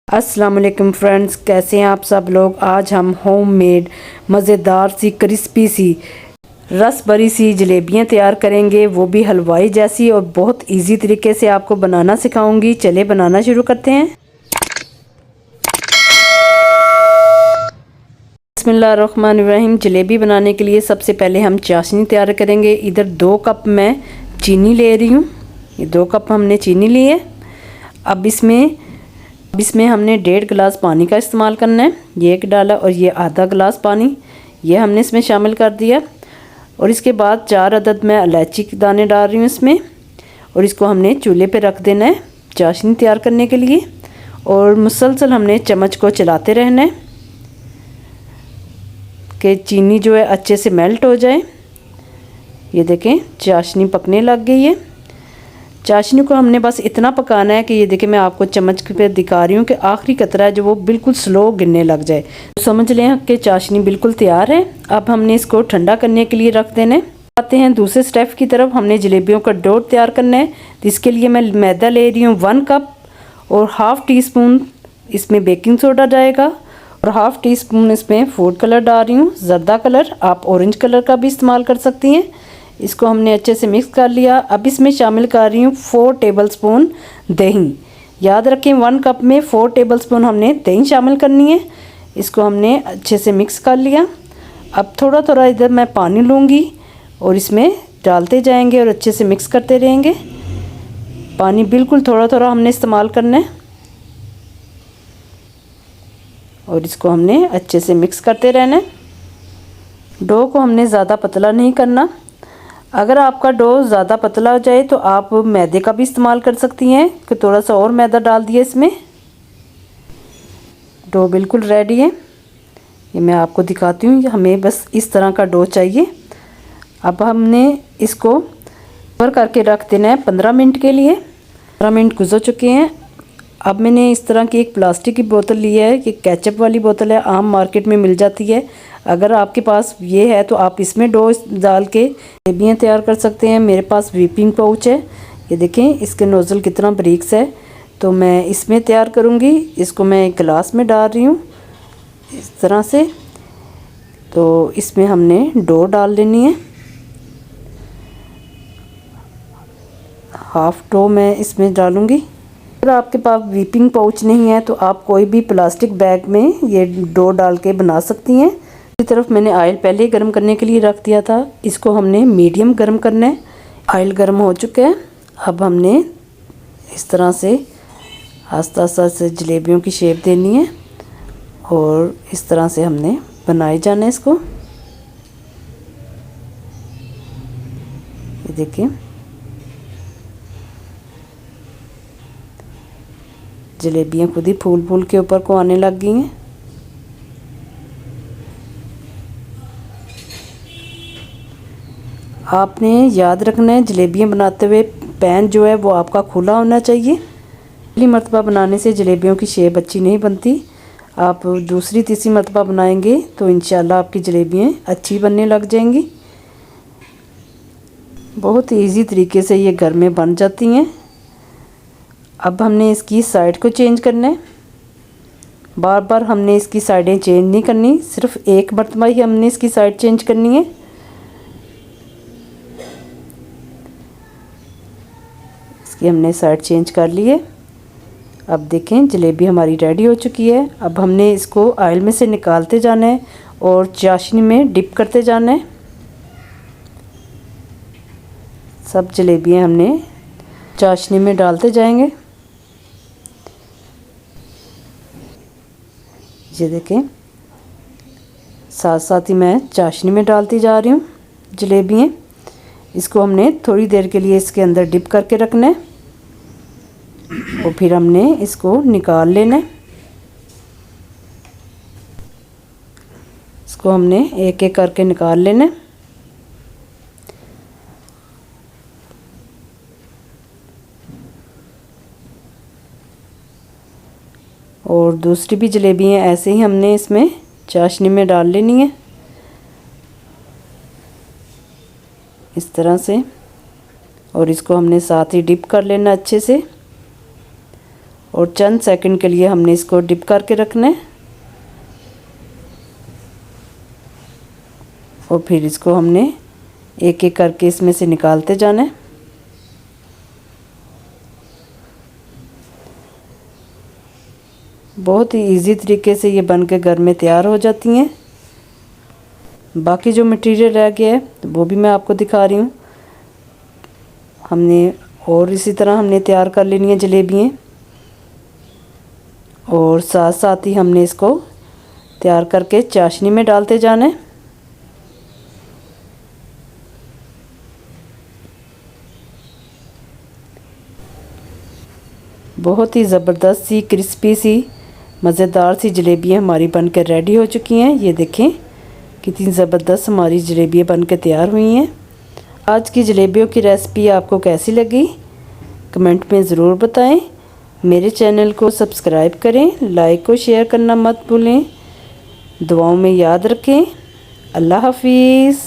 अस्सलाम वालेकुम फ्रेंड्स, कैसे हैं आप सब लोग। आज हम होम मेड मज़ेदार सी क्रिस्पी सी रस भरी सी जलेबियां तैयार करेंगे, वो भी हलवाई जैसी, और बहुत इजी तरीके से आपको बनाना सिखाऊंगी। चले बनाना शुरू करते हैं। बिस्मिल्लाहिर्रहमानिर्रहीम। जलेबी बनाने के लिए सबसे पहले हम चाशनी तैयार करेंगे। इधर 2 कप मैं चीनी ले रही हूँ। ये 2 कप हमने चीनी ली है। अब इसमें हमने 1.5 गिलास पानी का इस्तेमाल करना है। ये 1 डाला और ये आधा गिलास पानी ये हमने इसमें शामिल कर दिया। और इसके बाद 4 अदद मैं इलायची के दाने डाल रही हूँ इसमें, और इसको हमने चूल्हे पे रख देना है चाशनी तैयार करने के लिए। और मुसलसल हमने चम्मच को चलाते रहना है कि चीनी जो है अच्छे से मेल्ट हो जाए। ये देखें चाशनी पकने लग गई है। चाशनी को हमने बस इतना पकाना है कि ये देखिए मैं आपको चम्मच पे दिखा रही हूँ कि आखिरी कतरा है जो वो बिल्कुल स्लो गिरने लग जाए, तो समझ लें कि चाशनी बिल्कुल तैयार है। अब हमने इसको ठंडा करने के लिए रख देना है। आते हैं दूसरे स्टेप की तरफ। हमने जलेबियों का डो तैयार करना है। तो इसके लिए मैं मैदा ले रही हूँ 1 कप, और ½ टीस्पून इसमें बेकिंग सोडा जाएगा, और ½ टीस्पून इसमें फूड कलर डाल रही हूँ, ज़र्दा कलर। आप ऑरेंज कलर का भी इस्तेमाल कर सकती हैं। इसको हमने अच्छे से मिक्स कर लिया। अब इसमें शामिल कर रही हूँ 4 टेबलस्पून दही। याद रखें 1 कप में 4 टेबलस्पून हमने दही शामिल करनी है। इसको हमने अच्छे से मिक्स कर लिया। अब थोड़ा थोड़ा इधर मैं पानी लूँगी और इसमें डालते जाएंगे और अच्छे से मिक्स करते रहेंगे। पानी बिल्कुल थोड़ा थोड़ा हमने इस्तेमाल करना है, और इसको हमने अच्छे से मिक्स करते रहना है। डो को हमने ज़्यादा पतला नहीं करना। अगर आपका डो ज़्यादा पतला हो जाए तो आप मैदे का भी इस्तेमाल कर सकती हैं, कि थोड़ा सा और मैदा डाल दिया इसमें। डो बिल्कुल रेडी है। ये मैं आपको दिखाती हूँ, हमें बस इस तरह का डो चाहिए। अब हमने इसको कवर करके रख देना है 15 मिनट के लिए। 15 मिनट गुजर चुके हैं। अब मैंने इस तरह की एक प्लास्टिक की बोतल ली है। कि केचप वाली बोतल है, आम मार्केट में मिल जाती है। अगर आपके पास ये है तो आप इसमें डो डाल के जलेबियाँ तैयार कर सकते हैं। मेरे पास व्हिपिंग पाउच है। ये देखें इसके नोज़ल कितना बारीक सा है, तो मैं इसमें तैयार करूँगी। इसको मैं एक गिलास में डाल रही हूँ इस तरह से। तो इसमें हमने डो डाल लेनी है। हाफ डो मैं इसमें डालूँगी। अगर आपके पास व्हिपिंग पाउच नहीं है तो आप कोई भी प्लास्टिक बैग में ये डो डाल के बना सकती हैं। दूसरी तरफ मैंने ऑयल पहले ही गर्म करने के लिए रख दिया था। इसको हमने मीडियम गर्म करना है। ऑयल गर्म हो चुका है। अब हमने इस तरह से आस्ता आस्ता से जलेबियों की शेप देनी है, और इस तरह से हमने बनाए जाना है इसको। ये देखिए जलेबियाँ खुद ही फूल फूल के ऊपर को आने लग गई हैं। आपने याद रखना है जलेबियाँ बनाते हुए पैन जो है वो आपका खुला होना चाहिए। पहली मरतबा बनाने से जलेबियों की शेप अच्छी नहीं बनती। आप दूसरी तीसरी मरतबा बनाएंगे तो इंशाल्लाह आपकी जलेबियाँ अच्छी बनने लग जाएंगी। बहुत इजी तरीके से ये घर में बन जाती हैं। अब हमने इसकी साइड को चेंज करना है। बार बार हमने इसकी साइडें चेंज नहीं करनी, सिर्फ एक मरतबा ही हमने इसकी साइड चेंज करनी है। इसकी हमने साइड चेंज कर ली है। अब देखें जलेबी हमारी रेडी हो चुकी है। अब हमने इसको ऑयल में से निकालते जाना है और चाशनी में डिप करते जाना है। सब जलेबियाँ हमने चाशनी में डालते जाएंगे। ये देखें साथ साथ ही मैं चाशनी में डालती जा रही हूँ जलेबियाँ। इसको हमने थोड़ी देर के लिए इसके अंदर डिप करके रखना है, और फिर हमने इसको निकाल लेना है। इसको हमने एक एक करके निकाल लेना है। और दूसरी भी जलेबियाँ ऐसे ही हमने इसमें चाशनी में डाल लेनी है इस तरह से, और इसको हमने साथ ही डिप कर लेना अच्छे से। और चंद सेकंड के लिए हमने इसको डिप करके रखना है और फिर इसको हमने एक एक करके इसमें से निकालते जाना है। बहुत ही इजी तरीके से ये बन के घर में तैयार हो जाती हैं। बाकी जो मटेरियल रह गया है वो भी मैं आपको दिखा रही हूँ। हमने और इसी तरह हमने तैयार कर लेनी है जलेबियाँ और साथ साथ ही हमने इसको तैयार करके चाशनी में डालते जाना है। बहुत ही ज़बरदस्त सी क्रिस्पी सी मज़ेदार सी जलेबियाँ हमारी बनकर रेडी हो चुकी हैं। ये देखें कितनी ज़बरदस्त हमारी जलेबियाँ बनकर तैयार हुई हैं। आज की जलेबियों की रेसिपी आपको कैसी लगी कमेंट में ज़रूर बताएं। मेरे चैनल को सब्सक्राइब करें, लाइक और शेयर करना मत भूलें। दुआओं में याद रखें। अल्लाह हाफिज़।